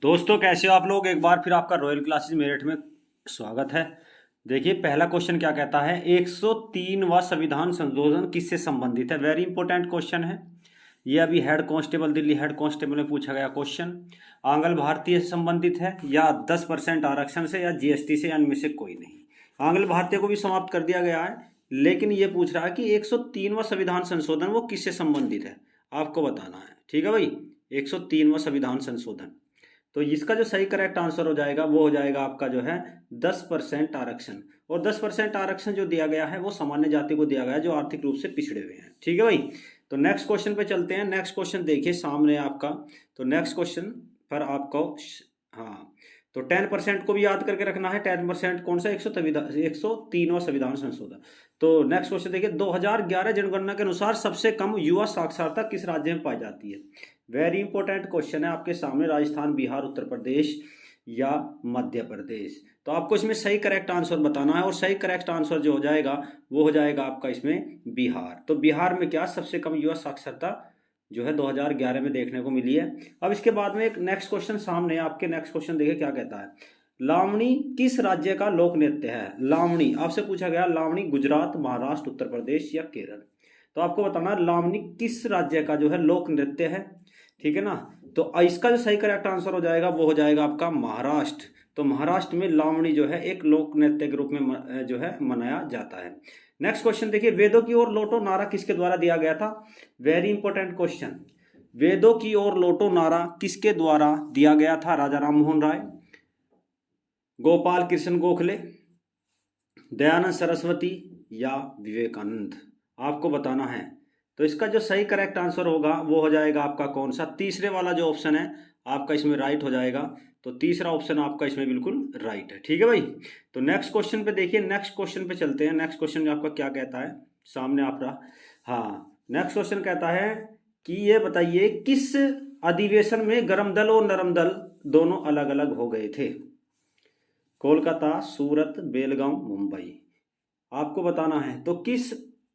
दोस्तों कैसे हो आप लोग। एक बार फिर आपका रॉयल क्लासेस मेरठ में स्वागत है। देखिए पहला क्वेश्चन क्या कहता है, 103वां संविधान संशोधन किससे संबंधित है। वेरी इंपॉर्टेंट क्वेश्चन है ये। अभी head constable Delhi head constable में पूछा गया क्वेश्चन। आंग्ल भारतीय से संबंधित है या 10% आरक्षण से या जीएसटी से, या इनमें से कोई नहीं। आंग्ल भारतीय को भी समाप्त कर दिया गया है, लेकिन ये पूछ रहा है कि 103वां संविधान संशोधन वो किससे संबंधित है, आपको बताना है। ठीक है भाई, 103वां संविधान संशोधन। तो इसका जो सही करेक्ट आंसर हो जाएगा वो हो जाएगा आपका जो है 10% आरक्षण। और 10% आरक्षण जो दिया गया है वो सामान्य जाति को दिया गया है जो आर्थिक रूप से पिछड़े हुए हैं। ठीक है भाई, तो नेक्स्ट क्वेश्चन पे चलते हैं। नेक्स्ट क्वेश्चन देखिए सामने आपका। तो नेक्स्ट क्वेश्चन पर आपको हाँ, तो 10% को भी याद करके रखना है। 10% कौन सा, 103वां संविधान संशोधन। तो नेक्स्ट क्वेश्चन देखिए, 2011 जनगणना के अनुसार सबसे कम युवा साक्षरता किस राज्य में पाई जाती है। वेरी इंपॉर्टेंट क्वेश्चन है आपके सामने। राजस्थान, बिहार, उत्तर प्रदेश या मध्य प्रदेश। तो आपको इसमें सही करेक्ट आंसर बताना है, और सही करेक्ट आंसर जो हो जाएगा वो हो जाएगा आपका इसमें बिहार। तो बिहार में क्या सबसे कम युवा साक्षरता जो है 2011 में देखने को मिली है। अब इसके बाद में एक नेक्स्ट क्वेश्चन सामने आपके। नेक्स्ट क्वेश्चन देखिए क्या कहता है, लावणी किस राज्य का लोक नृत्य है। लावणी आपसे पूछा गया, लावणी गुजरात, महाराष्ट्र, उत्तर प्रदेश या केरल। तो आपको बताना है लावणी किस राज्य का जो है लोक नृत्य है। ठीक है ना, तो इसका जो सही करेक्ट आंसर हो जाएगा वो हो जाएगा आपका महाराष्ट्र। तो महाराष्ट्र में लावणी जो है एक लोक नृत्य के रूप में जो है मनाया जाता है। नेक्स्ट क्वेश्चन देखिए, वेदों की ओर लौटो नारा किसके द्वारा दिया गया था। Very important question. वेदों की ओर लौटो नारा किसके द्वारा दिया गया था। राजा राम मोहन राय, गोपाल कृष्ण गोखले, दयानंद सरस्वती या विवेकानंद, आपको बताना है। तो इसका जो सही करेक्ट आंसर होगा वो हो जाएगा आपका कौन सा, तीसरे वाला जो ऑप्शन है आपका इसमें राइट हो जाएगा। तो तीसरा ऑप्शन आपका इसमें बिल्कुल राइट है। ठीक है भाई, तो नेक्स्ट क्वेश्चन पे देखिए। नेक्स्ट क्वेश्चन पे चलते हैं। नेक्स्ट क्वेश्चन आपका क्या कहता है सामने आपका। हाँ, नेक्स्ट क्वेश्चन कहता है कि ये बताइए किस अधिवेशन में गर्म दल और नरम दल दोनों अलग अलग हो गए थे। कोलकाता, सूरत, बेलगांव, मुंबई, आपको बताना है। तो किस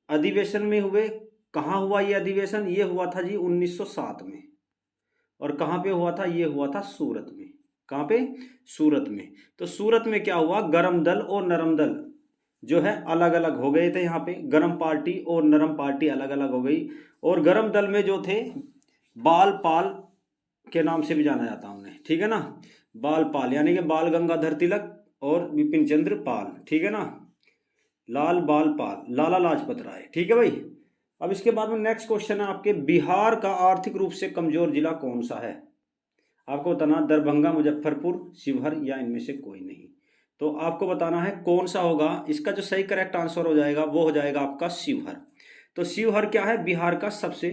अधिवेशन में हुए, कहाँ हुआ ये अधिवेशन। ये हुआ था जी 1907 में। और कहाँ पे हुआ था, ये हुआ था सूरत में। कहाँ पे, सूरत में। तो सूरत में क्या हुआ, गरम दल और नरम दल जो है अलग अलग हो गए थे। यहाँ पे गरम पार्टी और नरम पार्टी अलग अलग हो गई। और गरम दल में जो थे बाल पाल के नाम से भी जाना जाता उन्हें। ठीक है ना, बाल पाल यानी कि बाल गंगाधर तिलक और विपिन चंद्र पाल। ठीक है ना, लाल बाल पाल, लाला लाजपत राय। ठीक है भाई। अब इसके बाद में नेक्स्ट क्वेश्चन है आपके, बिहार का आर्थिक रूप से कमजोर जिला कौन सा है। आपको बताना दरभंगा, मुजफ्फरपुर, शिवहर या इनमें से कोई नहीं। तो आपको बताना है कौन सा होगा। इसका जो सही करेक्ट आंसर हो जाएगा वो हो जाएगा आपका शिवहर। तो शिवहर क्या है, बिहार का सबसे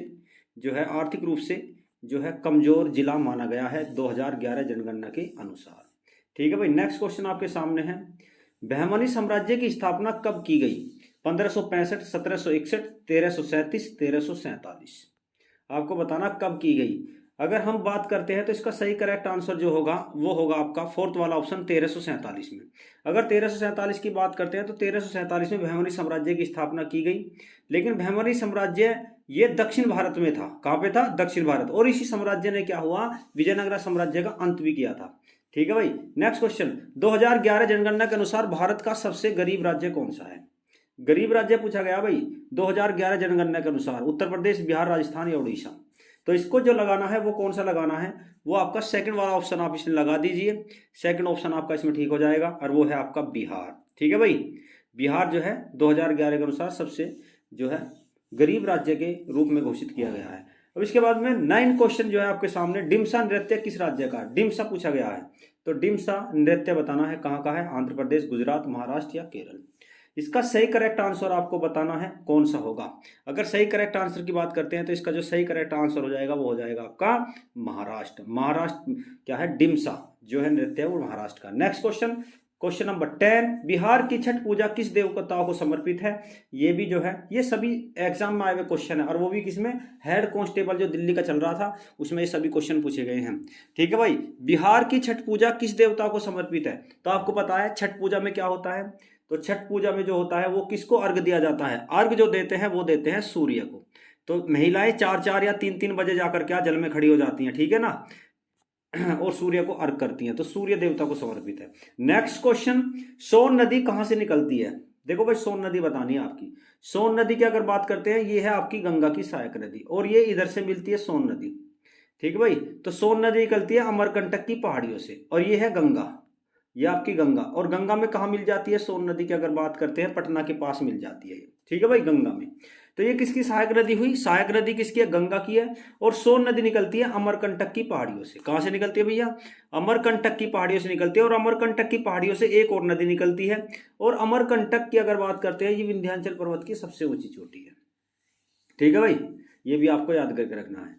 जो है आर्थिक रूप से जो है कमजोर जिला माना गया है 2011 जनगणना के अनुसार। ठीक है भाई, नेक्स्ट क्वेश्चन आपके सामने है, बहमनी साम्राज्य की स्थापना कब की गई। 1565, 1761, 1337, 1347, आपको बताना कब की गई। अगर हम बात करते हैं तो इसका सही करेक्ट आंसर जो होगा वो होगा आपका फोर्थ वाला ऑप्शन 1347 में। अगर 1347 की बात करते हैं तो 1347 में बहमनी साम्राज्य की स्थापना की गई। लेकिन बहमनी साम्राज्य ये दक्षिण भारत में था। कहाँ पे था, दक्षिण भारत। और इसी साम्राज्य ने क्या हुआ, विजयनगर साम्राज्य का अंत भी किया था। ठीक है भाई। नेक्स्ट क्वेश्चन, 2011 जनगणना के अनुसार भारत का सबसे गरीब राज्य कौन सा है। गरीब राज्य पूछा गया भाई 2011 जनगणना के अनुसार, उत्तर प्रदेश, बिहार, राजस्थान या उड़ीसा। तो इसको जो लगाना है वो कौन सा लगाना है, वो आपका सेकंड वाला ऑप्शन आप इसमें लगा दीजिए। सेकंड ऑप्शन आपका इसमें ठीक हो जाएगा, और वो है आपका बिहार। ठीक है भाई, बिहार जो है 2011 के अनुसार सबसे जो है गरीब राज्य के रूप में घोषित किया गया है। अब इसके बाद में 9 क्वेश्चन जो है आपके सामने, डिम्सा नृत्य किस राज्य का, डिम्सा पूछा गया है। तो डिम्सा नृत्य बताना है कहाँ का है, आंध्र प्रदेश, गुजरात, महाराष्ट्र या केरल। इसका सही करेक्ट आंसर आपको बताना है कौन सा होगा। अगर सही करेक्ट आंसर की बात करते हैं तो इसका जो सही करेक्ट आंसर हो जाएगा वो हो जाएगा आपका महाराष्ट्र। महाराष्ट्र क्या है, डिम्सा जो है नृत्य है वो महाराष्ट्र का। Next question, question number 10, Bihar की छठ पूजा किस देवताओं को समर्पित है। ये भी जो है ये सभी एग्जाम में आए हुए क्वेश्चन है, और वो भी किसमें, हेड कांस्टेबल जो दिल्ली का चल रहा था उसमें ये सभी क्वेश्चन पूछे गए हैं। ठीक है भाई, बिहार की छठ पूजा किस देवता को समर्पित है। तो आपको पता है छठ पूजा में क्या होता है। तो छठ पूजा में जो होता है वो किसको अर्घ दिया जाता है, अर्घ जो देते हैं वो देते हैं सूर्य को। तो महिलाएं 4-4 या 3-3 बजे जाकर क्या जल में खड़ी हो जाती हैं। ठीक है ना, और सूर्य को अर्घ करती हैं, तो सूर्य देवता को समर्पित है। नेक्स्ट क्वेश्चन, सोन नदी कहां से निकलती है? देखो भाई सोन नदी बतानी है आपकी। सोन नदी की अगर बात करते हैं, ये है आपकी गंगा की सहायक नदी, और ये इधर से मिलती है सोन नदी। ठीक है भाई, तो सोन नदी निकलती है अमरकंटक की पहाड़ियों से, और ये है गंगा, ये आपकी गंगा। और गंगा में कहाँ मिल जाती है सोन नदी की अगर बात करते हैं, पटना के पास मिल जाती है ये। ठीक है भाई, गंगा में। तो ये किसकी सहायक नदी हुई? सहायक नदी किसकी है? गंगा की है। और सोन नदी निकलती है अमरकंटक की पहाड़ियों से। कहां से निकलती है भैया? अमरकंटक की पहाड़ियों से निकलती है। और अमरकंटक की पहाड़ियों से एक और नदी निकलती है, और अमरकंटक की अगर बात करते हैं, ये विंध्याचल पर्वत की सबसे ऊंची चोटी है। ठीक है भाई, ये भी आपको याद करके रखना है।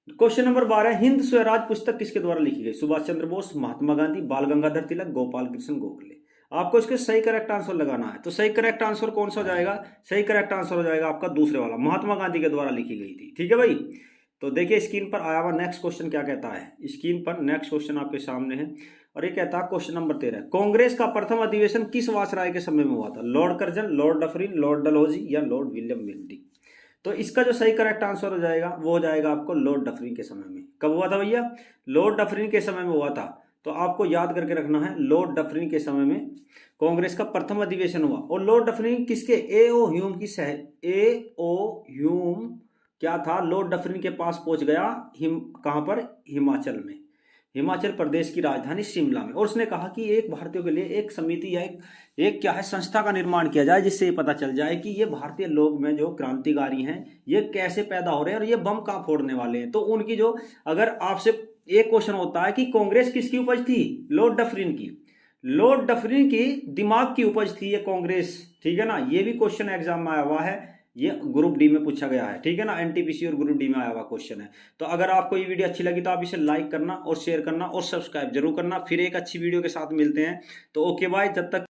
क्वेश्चन नंबर 12, हिंद स्वराज पुस्तक किसके द्वारा लिखी गई? सुभाष चंद्र बोस, महात्मा गांधी, बाल गंगाधर तिलक, गोपाल कृष्ण गोखले। आपको इसके सही करेक्ट आंसर लगाना है। तो सही करेक्ट आंसर कौन सा हो जाएगा? सही करेक्ट आंसर हो जाएगा आपका दूसरे वाला, महात्मा गांधी के द्वारा लिखी गई थी। ठीक है भाई, तो देखिए स्क्रीन पर आया हुआ नेक्स्ट क्वेश्चन क्या कहता है। स्क्रीन पर नेक्स्ट क्वेश्चन आपके सामने है, और ये कहता है क्वेश्चन नंबर 13, कांग्रेस का प्रथम अधिवेशन किस वायसराय के समय में हुआ था? Lord Curzon, Lord Dufferin, Lord Dalhousie या लॉर्ड विलियम बेंटिंक? तो इसका जो सही करेक्ट आंसर हो जाएगा वो हो जाएगा आपको लॉर्ड डफरिन के समय में। कब हुआ था भैया? लॉर्ड डफरिन के समय में हुआ था। तो आपको याद करके रखना है, लॉर्ड डफरिन के समय में कांग्रेस का प्रथम अधिवेशन हुआ। और लॉर्ड डफरिन किसके? ए.ओ. ह्यूम की ए.ओ. ह्यूम क्या था? लॉर्ड डफरिन के पास पहुंच गया, कहां पर? हिमाचल में, हिमाचल प्रदेश की राजधानी शिमला में। और उसने कहा कि एक भारतीयों के लिए एक समिति या एक क्या है संस्था का निर्माण किया जाए, जिससे ये पता चल जाए कि ये भारतीय लोग में जो क्रांतिकारी हैं ये कैसे पैदा हो रहे हैं और ये बम कहाँ फोड़ने वाले हैं। तो उनकी जो, अगर आपसे एक क्वेश्चन होता है कि कांग्रेस किसकी उपज थी? लॉर्ड डफरिन की। लॉर्ड डफरिन की दिमाग की उपज थी ये कांग्रेस। ठीक है ना, ये भी क्वेश्चन एग्जाम में आया हुआ है, ये ग्रुप डी में पूछा गया है। ठीक है ना, एनटीपीसी और ग्रुप डी में आया हुआ क्वेश्चन है। तो अगर आपको ये वीडियो अच्छी लगी तो आप इसे लाइक करना और शेयर करना और सब्सक्राइब जरूर करना। फिर एक अच्छी वीडियो के साथ मिलते हैं। तो ओके बाय, जब तक